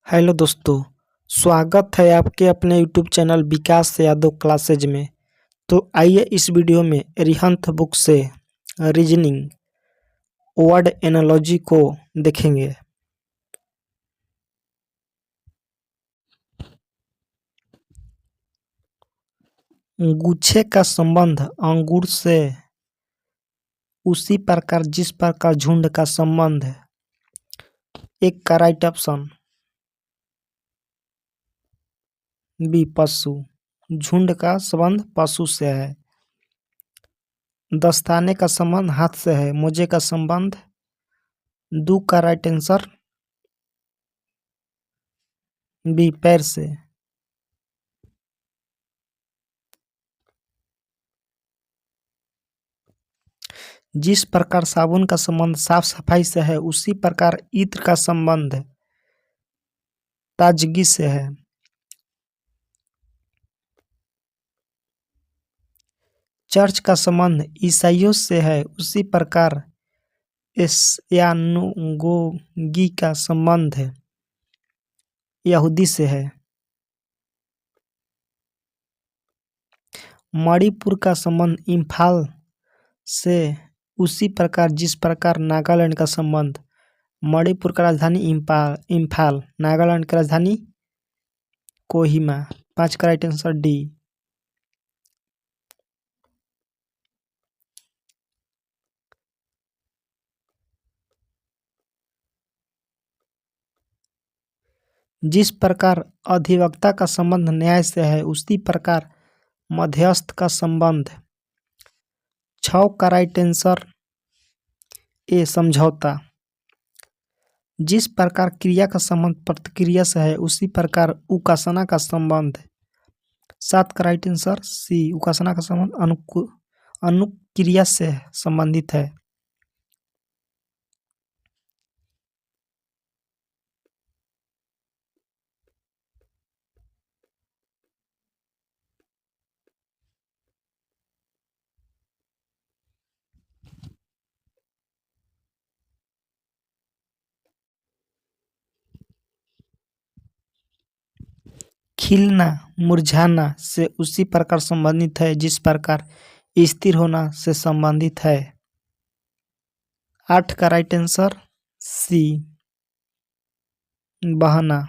Hello दोस्तों। स्वागत है आपके अपने यूट्यूब चैनल विकास यादव क्लासेज में। तो आइए इस वीडियो में रिहंत बुक से रीजनिंग वर्ड एनालॉजी को देखेंगे। गुच्छे का संबंध अंगूर से उसी प्रकार जिस प्रकार झुंड का संबंध है। एक का राइट ऑप्शन बी पशु। झुंड का संबंध पशु से है। दस्ताने का संबंध हाथ से है। मोजे का संबंध दू का राइट आंसर बी पैर से। जिस प्रकार साबुन का संबंध साफ सफाई से है उसी प्रकार इत्र का संबंध ताजगी से है। चर्च का संबंध ईसाइयों से है उसी प्रकार एस्यानुगोगी का संबंध यहूदी से है। मणिपुर का संबंध इम्फाल से उसी प्रकार जिस प्रकार नागालैंड का संबंध मणिपुर का राजधानी इम्फाल नागालैंड की राजधानी कोहिमा। 5 का राइट आंसर डी। जिस प्रकार अधिवक्ता का संबंध न्याय से है उसी प्रकार मध्यस्थ का संबंध 6 का राइट आंसर ए समझौता। जिस प्रकार क्रिया का संबंध प्रतिक्रिया से है उसी प्रकार उपासना का संबंध 7 का राइट आंसर सी। उपासना का संबंध अनुक्रिया से संबंधित है। खिलना मुरझाना से उसी प्रकार संबंधित है जिस प्रकार स्थिर होना से संबंधित है। 8 का राइट आंसर सी बहना।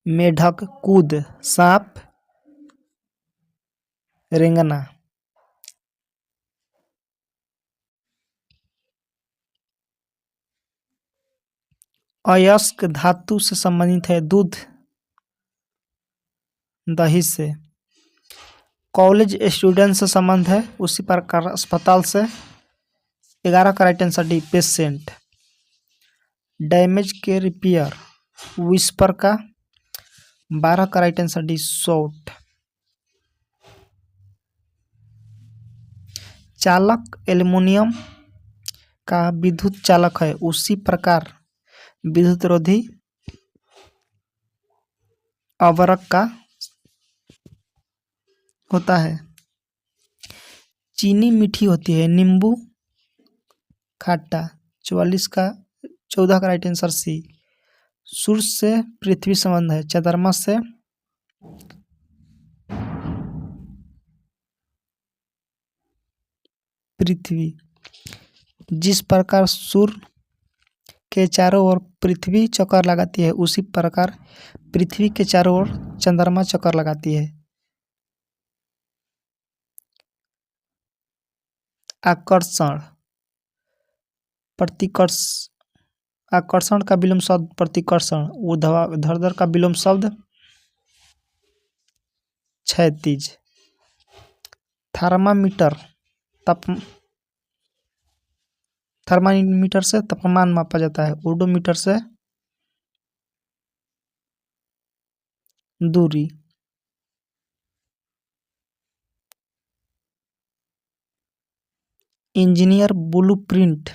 मेढक कूद सांप रेंगना। अयस्क धातु से संबंधित है दूध दही से। कॉलेज स्टूडेंट से संबंध है उसी प्रकार अस्पताल से। 11 का right answer D patient. Damage के रिपेयर विस्पर का। 12 का राइट आंसर डी शॉर्ट। चालक एल्युमिनियम का विद्युत चालक है उसी प्रकार विद्युत रोधी अवरक का होता है। चीनी मीठी होती है नींबू खट्टा। 14 का राइट आंसर सी। सूर्य से पृथ्वी संबंध है चंद्रमा से पृथ्वी। जिस प्रकार सूर्य के चारों ओर पृथ्वी चक्कर लगाती है उसी प्रकार पृथ्वी के चारों ओर चंद्रमा चक्कर लगाती है। आकर्षण प्रतिकर्ष आकर्षण का विलोम शब्द प्रतिकर्षण। ऊर्ध्वाधर का विलोम शब्द क्षैतिज। थर्मामीटर थर्मामीटर से तापमान मापा जाता है। ओडोमीटर से दूरी। इंजीनियर ब्लूप्रिंट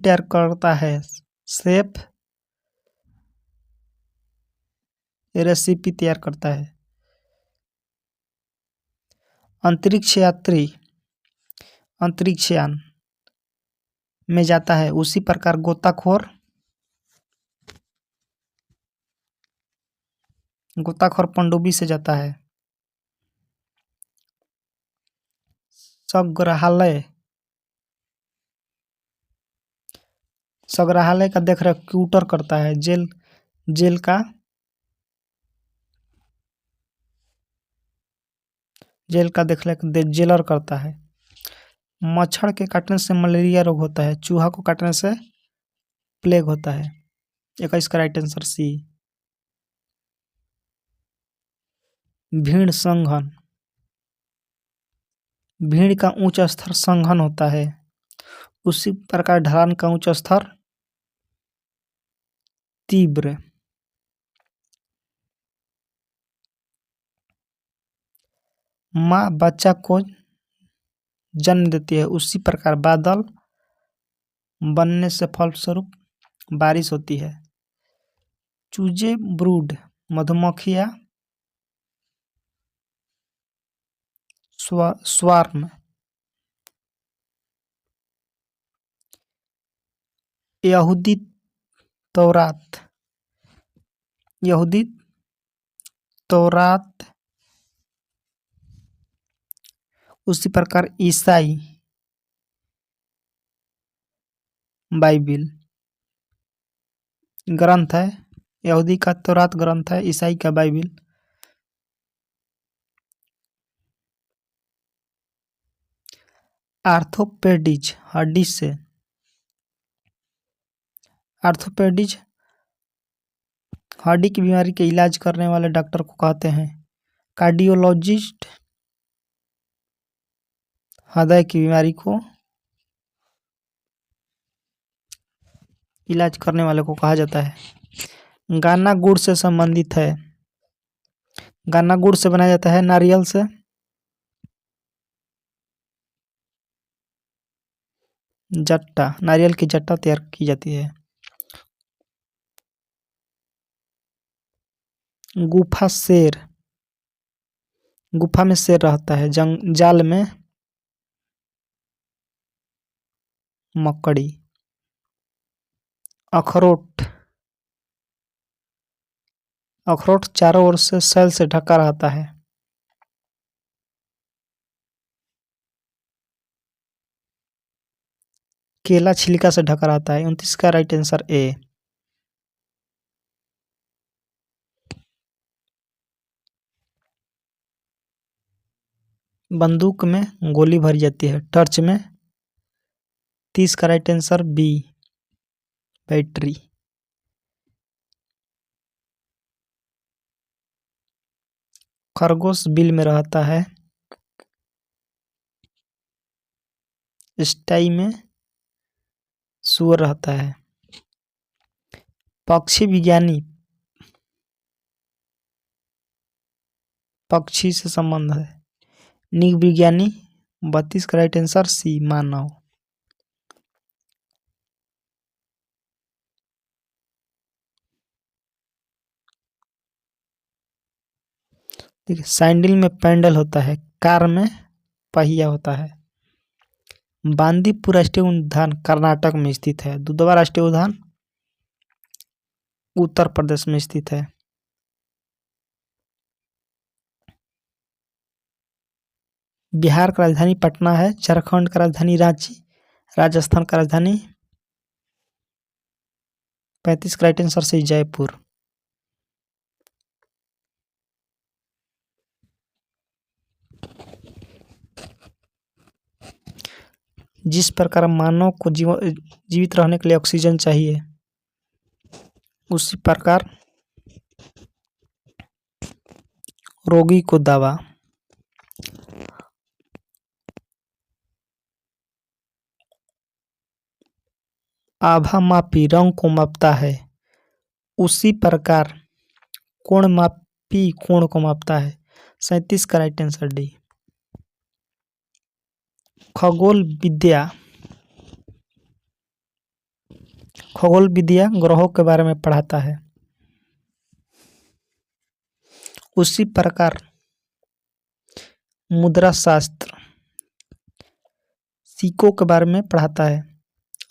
तैयार करता है। शेफ रेसिपी तैयार करता है। अंतरिक्ष यात्री अंतरिक्षयान में जाता है, उसी प्रकार गोताखोर पनडुब्बी से जाता है। संग्रहालय का देखरेख क्यूटर करता है। जेल का देखरेख जेलर करता है। मच्छर के काटने से मलेरिया रोग होता है, चूहा को काटने से प्लेग होता है। 21 का राइट आंसर सी। भीड़ संघन, भीड़ का उच्च स्तर संघन होता है, उसी प्रकार ढलान का उच्च स्तर तीव्र। माँ बच्चा को जन्म देती है, उसी प्रकार बादल बनने से फलस्वरूप बारिश होती है। चूजे ब्रूड, मधुमक्खियां स्वार्म। यहूदी तौरात उसी प्रकार ईसाई बाइबिल ग्रंथ है। यहूदी का तौरात ग्रंथ है, ईसाई का बाइबिल। आर्थोपेडिज हड्डी से, आर्थोपेडिज हड्डी की बीमारी के इलाज करने वाले डॉक्टर को कहते हैं। कार्डियोलॉजिस्ट हृदय की बीमारी को इलाज करने वाले को कहा जाता है। गाना गुड़ से संबंधित है। गाना गुड़ से बनाया जाता है, नारियल से। जट्टा, नारियल की जट्टा तैयार की जाती है। गुफा शेर, गुफा में शेर रहता है, जाल में मकड़ी। अखरोट, अखरोट चारों ओर से सेल से ढका रहता है। केला छिलका से ढका रहता है। 29 का राइट आंसर ए। बंदूक में गोली भरी जाती है, टॉर्च में। 30 का राइट आंसर बी, बैटरी। खरगोश बिल में रहता है, स्टाई में सुअर रहता है। पक्षी विज्ञानी पक्षी से संबंध है। नीव विज्ञानी। 32 का राइट आंसर सी, मानव। देखिए, सैंडल में पैडल होता है, कार में पहिया होता है। बांदीपुर राष्ट्रीय उद्यान कर्नाटक में स्थित है। दुधवा राष्ट्रीय उद्यान उत्तर प्रदेश में स्थित है। बिहार का राजधानी पटना है। झारखंड का राजधानी रांची। राजस्थान का राजधानी 35 का राइट आंसर से जयपुर। जिस प्रकार मानव को जीवित रहने के लिए ऑक्सीजन चाहिए, उसी प्रकार रोगी को दवा। आभामापी रंग को मापता है, उसी प्रकार कोणमापी कोण को मापता है। 37 का राइट आंसर डी। खगोल विद्या ग्रहों के बारे में पढ़ाता है, उसी प्रकार मुद्रा शास्त्र सिक्कों के बारे में पढ़ाता है।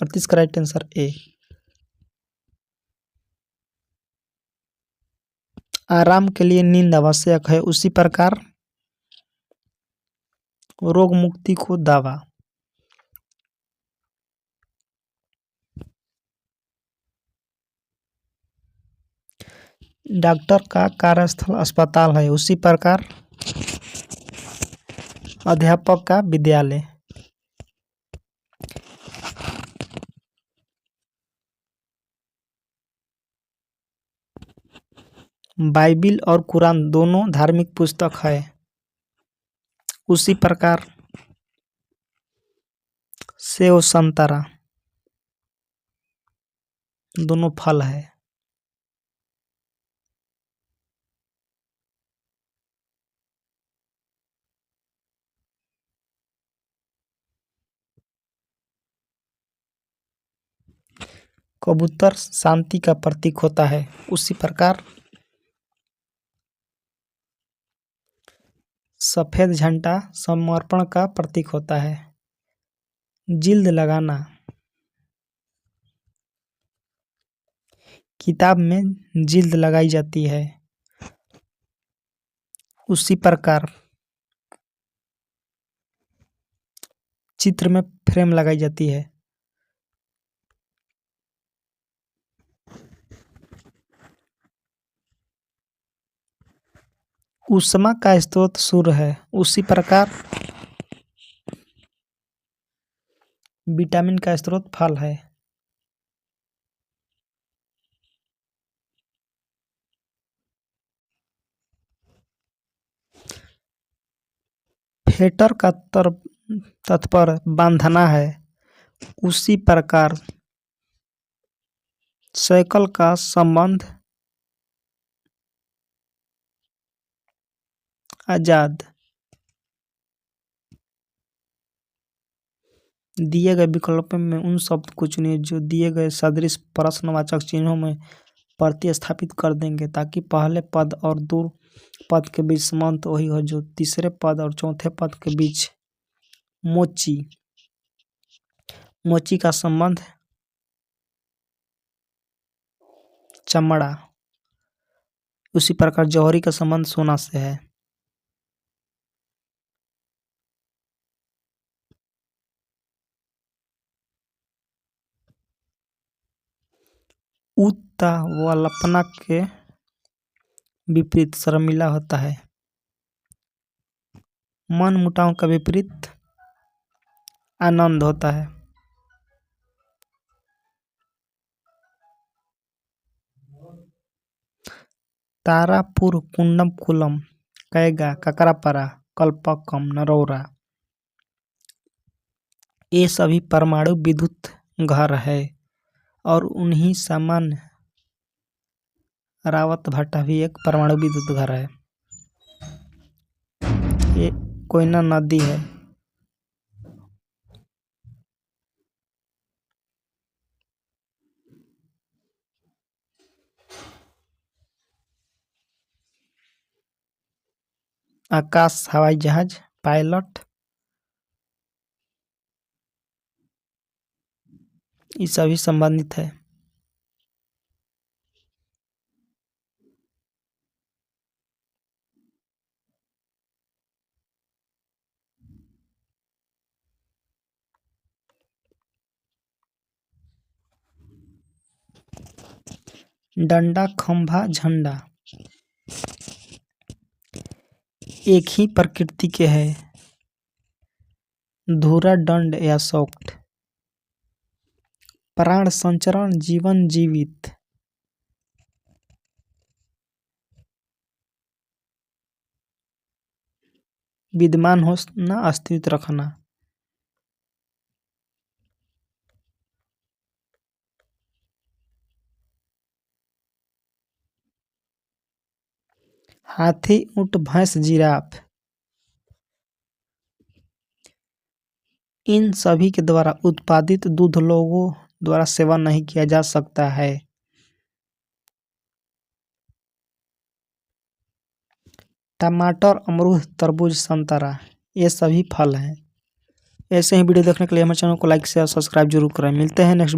38 का राइट आंसर ए। आराम के लिए नींद आवश्यक है, उसी प्रकार रोग मुक्ति को दावा। डॉक्टर का कार्यस्थल अस्पताल है, उसी प्रकार अध्यापक का विद्यालय। बाइबिल और कुरान दोनों धार्मिक पुस्तक है, उसी प्रकार सेव संतरा दोनों फल है। कबूतर शांति का प्रतीक होता है, उसी प्रकार सफेद झंडा समर्पण का प्रतीक होता है। जिल्द लगाना किताब में जिल्द लगाई जाती है, उसी प्रकार चित्र में फ्रेम लगाई जाती है। ऊष्मा का स्रोत सूर्य है, उसी प्रकार विटामिन का स्रोत फल है। फेटर का तात्पर्य बांधना है, उसी प्रकार साइकिल का संबंध आजाद। दिए गए विकल्पों में उन शब्द को चुनिए जो दिए गए सदृश प्रश्नवाचक चिन्हों में प्रतिस्थापित कर देंगे, ताकि पहले पद और दो पद के बीच समांत वही हो जो तीसरे पद और चौथे पद के बीच। मोची, मोची का संबंध चमड़ा, उसी प्रकार जौहरी का संबंध सोना से है। उत्तावल्पना के विपरीत शर्मिला होता है। मन मुटाव का विपरीत आनंद होता है। तारापुर, कुंडमकुलम, कैगा, ककरापरा, कल्पक्कम, नरौरा, ये सभी परमाणु विद्युत घर है और उन्हीं सामान्य रावतभाटा भी एक परमाणु विद्युत घर है। ये कोयना नदी है। आकाश हवाई जहाज पायलट, ये सभी संबंधित है। डंडा, खंभा, झंडा एक ही प्रकृति के हैं, धुरा, दंड या सॉफ्ट। प्राण संचरण, जीवन, जीवित। विद्यमान होना, अस्तित्व रखना। हाथी, ऊंट, भैंस, जिराफ, इन सभी के द्वारा उत्पादित दूध लोगों द्वारा सेवन नहीं किया जा सकता है। टमाटर, अमरूद, तरबूज, संतरा ये सभी फल हैं। ऐसे ही वीडियो देखने के लिए हमारे चैनल को लाइक शेयर सब्सक्राइब जरूर करें। मिलते हैं नेक्स्ट